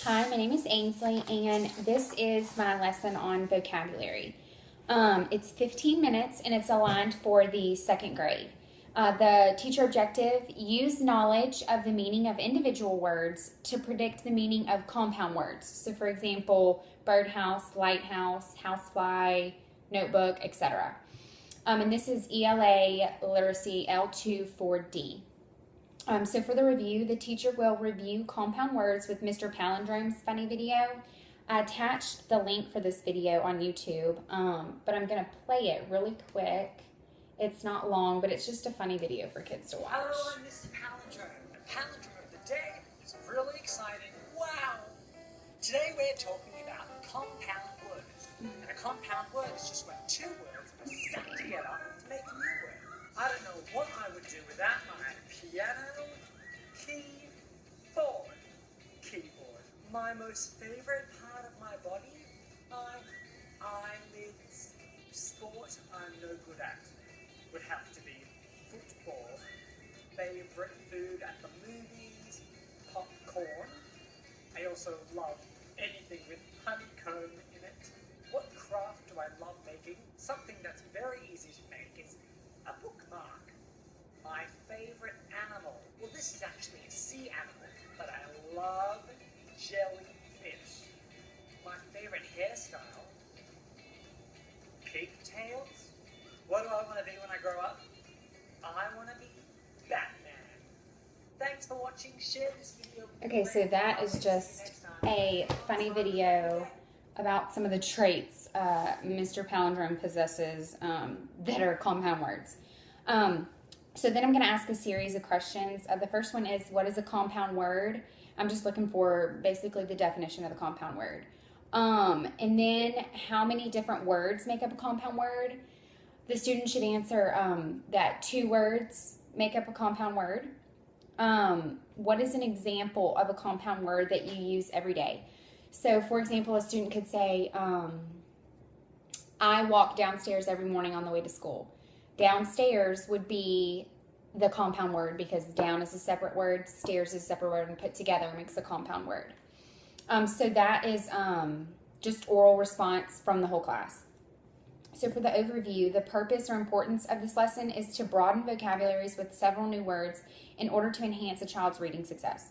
Hi, my name is Ainsley, and this is my lesson on vocabulary. It's 15 minutes, and it's aligned for the second grade. The teacher objective: use knowledge of the meaning of individual words to predict the meaning of compound words. So, for example, birdhouse, lighthouse, housefly, notebook, etc. And this is ELA Literacy L2 4D. So for the review, the teacher will review compound words with Mr. Palindrome's funny video. I attached the link for this video on YouTube, but I'm going to play it really quick. It's not long, but it's just a funny video for kids to watch. Hello, I'm Mr. Palindrome. The palindrome of the day is really exciting. Wow! Today we're talking about compound words. And a compound word is just when two words are stuck together to make a new word. I don't know what I would do without my piano keyboard. My most favorite part of my body? Eyelids. Sport I'm no good at. Would have to be football. Favorite food at the movies? Popcorn. I also love anything with honeycomb in it. What craft do I love making? Something that's very easy to make is a bookmark. My favorite animal. Well, this is actually a sea animal, but I love jellyfish. My favorite hairstyle? Pigtails. What do I want to be when I grow up? I want to be Batman. Thanks for watching. Share this video. Okay, so that is just a funny video about some of the traits Mr. Palindrome possesses that are compound words. So then I'm going to ask a series of questions. The first one is, what is a compound word? I'm just looking for basically the definition of a compound word. And then how many different words make up a compound word? The student should answer that 2 words make up a compound word. What is an example of a compound word that you use every day? So, for example, a student could say, I walk downstairs every morning on the way to school. Downstairs would be the compound word because down is a separate word, stairs is a separate word, and put together makes a compound word. So that is just oral response from the whole class. So for the overview, the purpose or importance of this lesson is to broaden vocabularies with several new words in order to enhance a child's reading success.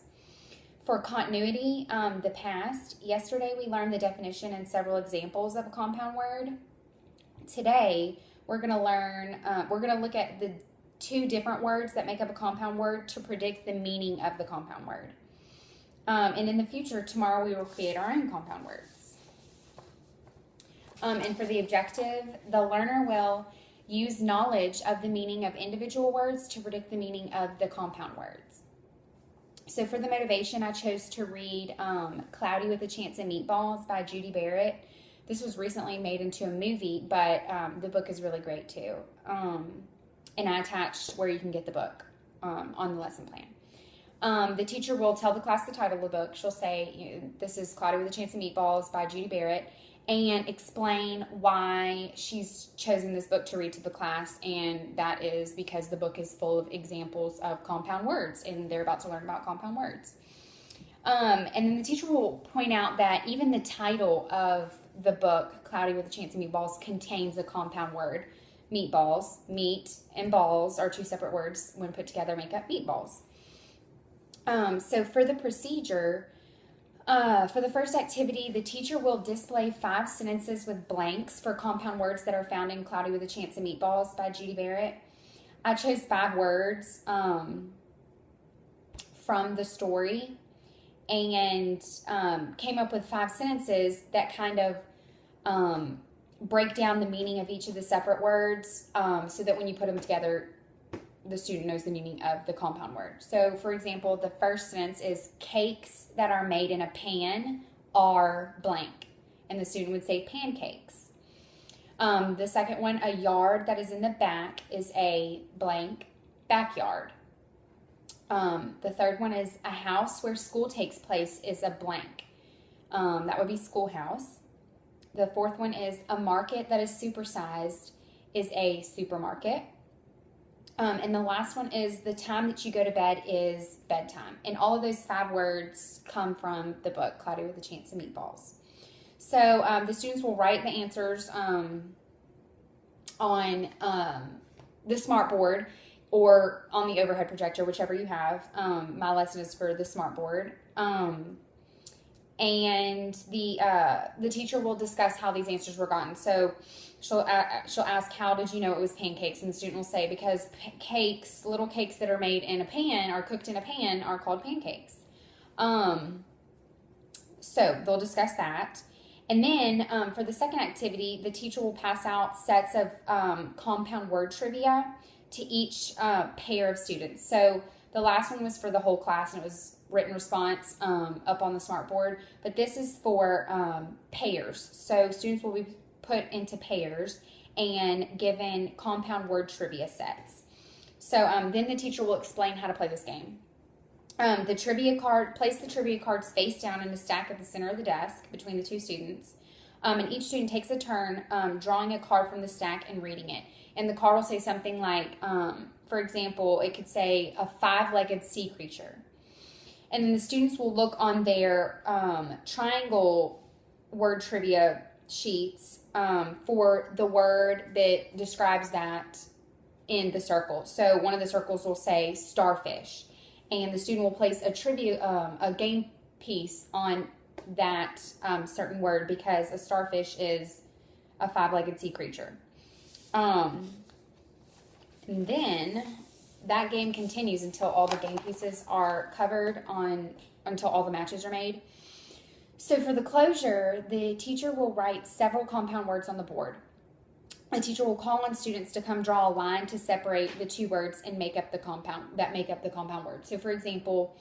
For continuity, the past, yesterday we learned the definition and several examples of a compound word. Today, we're going to look at the 2 different words that make up a compound word to predict the meaning of the compound word. And in the future, tomorrow, we will create our own compound words. And for the objective, the learner will use knowledge of the meaning of individual words to predict the meaning of the compound words. So for the motivation, I chose to read Cloudy with a Chance of Meatballs by Judy Barrett. This was recently made into a movie, but the book is really great too. And I attached where you can get the book on the lesson plan. The teacher will tell the class the title of the book. She'll say, this is Cloudy with a Chance of Meatballs by Judy Barrett, and explain why she's chosen this book to read to the class, and that is because the book is full of examples of compound words, and they're about to learn about compound words. And then the teacher will point out that even the title of the book, Cloudy with a Chance of Meatballs, contains a compound word. Meatballs, meat, and balls are 2 separate words. When put together, make up meatballs. So for the procedure, for the first activity, the teacher will display 5 sentences with blanks for compound words that are found in Cloudy with a Chance of Meatballs by Judy Barrett. I chose 5 words from the story and came up with 5 sentences that kind of break down the meaning of each of the separate words so that when you put them together, the student knows the meaning of the compound word. So, for example, the first sentence is, cakes that are made in a pan are blank. And the student would say pancakes. The second one, a yard that is in the back is a blank backyard. The third one is, a house where school takes place is a blank. That would be schoolhouse. The fourth one is, a market that is supersized is a supermarket. And the last one is the time that you go to bed is bedtime. And all of those 5 words come from the book, Cloudy with a Chance of Meatballs. So the students will write the answers on the smart board or on the overhead projector, whichever you have. My lesson is for the smart board. And the teacher will discuss how these answers were gotten. So she'll ask, how did you know it was pancakes? And the student will say, because cakes, little cakes that are made in a pan, are cooked in a pan, are called pancakes. So they'll discuss that. And then for the second activity, the teacher will pass out sets of compound word trivia to each pair of students. So the last one was for the whole class, and it was written response up on the smart board. But this is for pairs. So students will be put into pairs and given compound word trivia sets. So then the teacher will explain how to play this game. Place the trivia cards face down in a stack at the center of the desk between the 2 students. And each student takes a turn drawing a card from the stack and reading it. And the card will say something like, for example, it could say a 5-legged sea creature. And then the students will look on their triangle word trivia sheets for the word that describes that in the circle. So one of the circles will say starfish. And the student will place a game piece on that certain word, because a starfish is a 5-legged sea creature. And then that game continues until all the game pieces are covered until all the matches are made. So for the closure, the teacher will write several compound words on the board. The teacher will call on students to come draw a line to separate the 2 words and make up the compound word. So for example,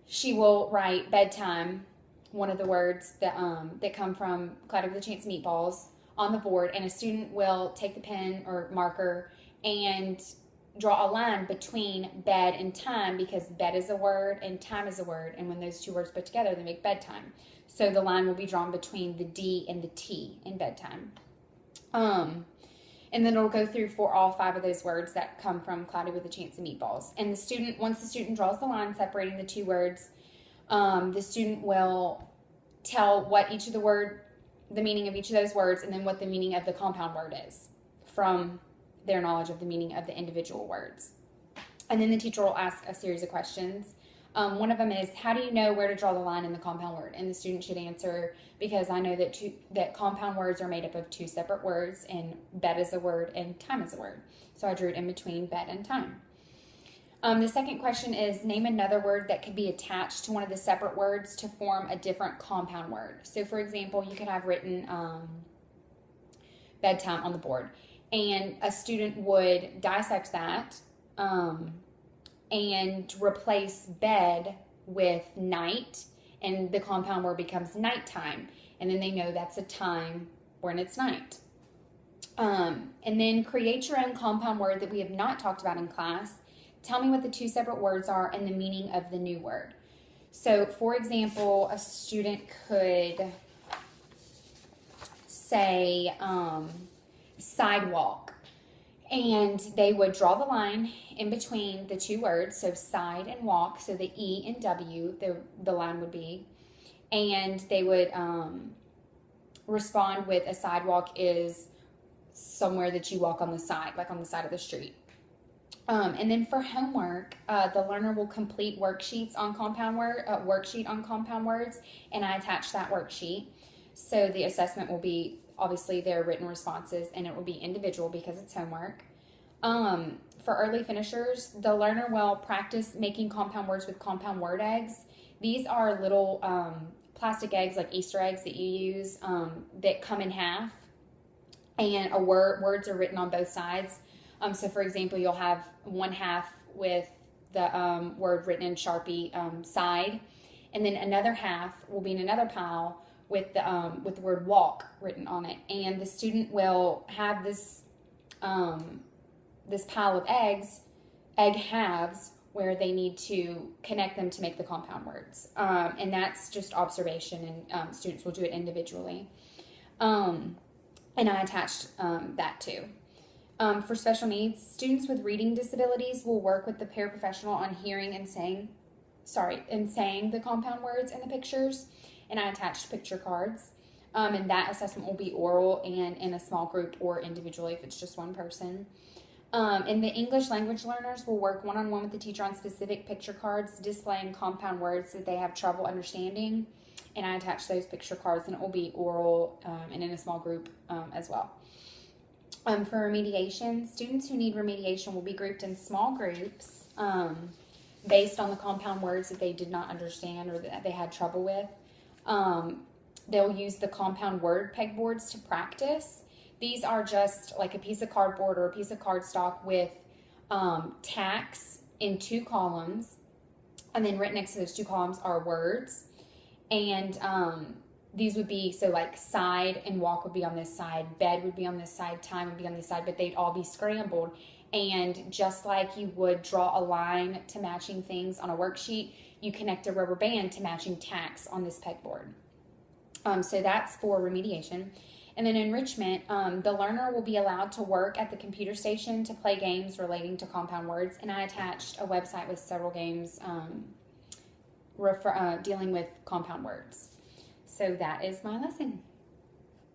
she will write bedtime, one of the words that come from Cloudy with a Chance of Meatballs, on the board, and a student will take the pen or marker and draw a line between bed and time, because bed is a word and time is a word, and when those 2 words put together, they make bedtime. So the line will be drawn between the D and the T in bedtime. And then it'll go through for all 5 of those words that come from Cloudy with a Chance of Meatballs. And once the student draws the line separating the 2 words, the student will tell what the meaning of each of those words, and then what the meaning of the compound word is from their knowledge of the meaning of the individual words. And then the teacher will ask a series of questions. One of them is, how do you know where to draw the line in the compound word? And the student should answer, because I know that compound words are made up of 2 separate words, and bed is a word and time is a word. So I drew it in between bed and time. The second question is, name another word that could be attached to one of the separate words to form a different compound word. So for example, you could have written bedtime on the board, and a student would dissect that and replace bed with night, and the compound word becomes nighttime, and then they know that's a time when it's night. And then create your own compound word that we have not talked about in class. Tell me what the 2 separate words are and the meaning of the new word. So for example, a student could say sidewalk, and they would draw the line in between the 2 words, so side and walk, so the E and W, the line would be, and they would respond with, a sidewalk is somewhere that you walk on the side, like on the side of the street. And then for homework, the learner will complete worksheet on compound words, and I attach that worksheet. So the assessment will be obviously their written responses, and it will be individual because it's homework. For early finishers, the learner will practice making compound words with compound word eggs. These are little plastic eggs, like Easter eggs that you use, that come in half, and words are written on both sides. So for example, you'll have one half with the word written in Sharpie side, and then another half will be in another pile with the word walk written on it. And the student will have this this pile of egg halves, where they need to connect them to make the compound words. And that's just observation, and students will do it individually. And I attached that too. For special needs, students with reading disabilities will work with the paraprofessional on hearing and saying the compound words in the pictures. And I attached picture cards. And that assessment will be oral and in a small group or individually if it's just one person. And the English language learners will work one-on-one with the teacher on specific picture cards displaying compound words that they have trouble understanding. And I attach those picture cards, and it will be oral and in a small group as well. For remediation, students who need remediation will be grouped in small groups based on the compound words that they did not understand or that they had trouble with. They'll use the compound word pegboards to practice. These are just like a piece of cardboard or a piece of cardstock with tacks in 2 columns. And then right next to those 2 columns are words. And these would be, so like side and walk would be on this side, bed would be on this side, time would be on this side, but they'd all be scrambled. And just like you would draw a line to matching things on a worksheet, you connect a rubber band to matching tacks on this pegboard. So that's for remediation. And then enrichment, the learner will be allowed to work at the computer station to play games relating to compound words. And I attached a website with several games dealing with compound words. So that is my lesson.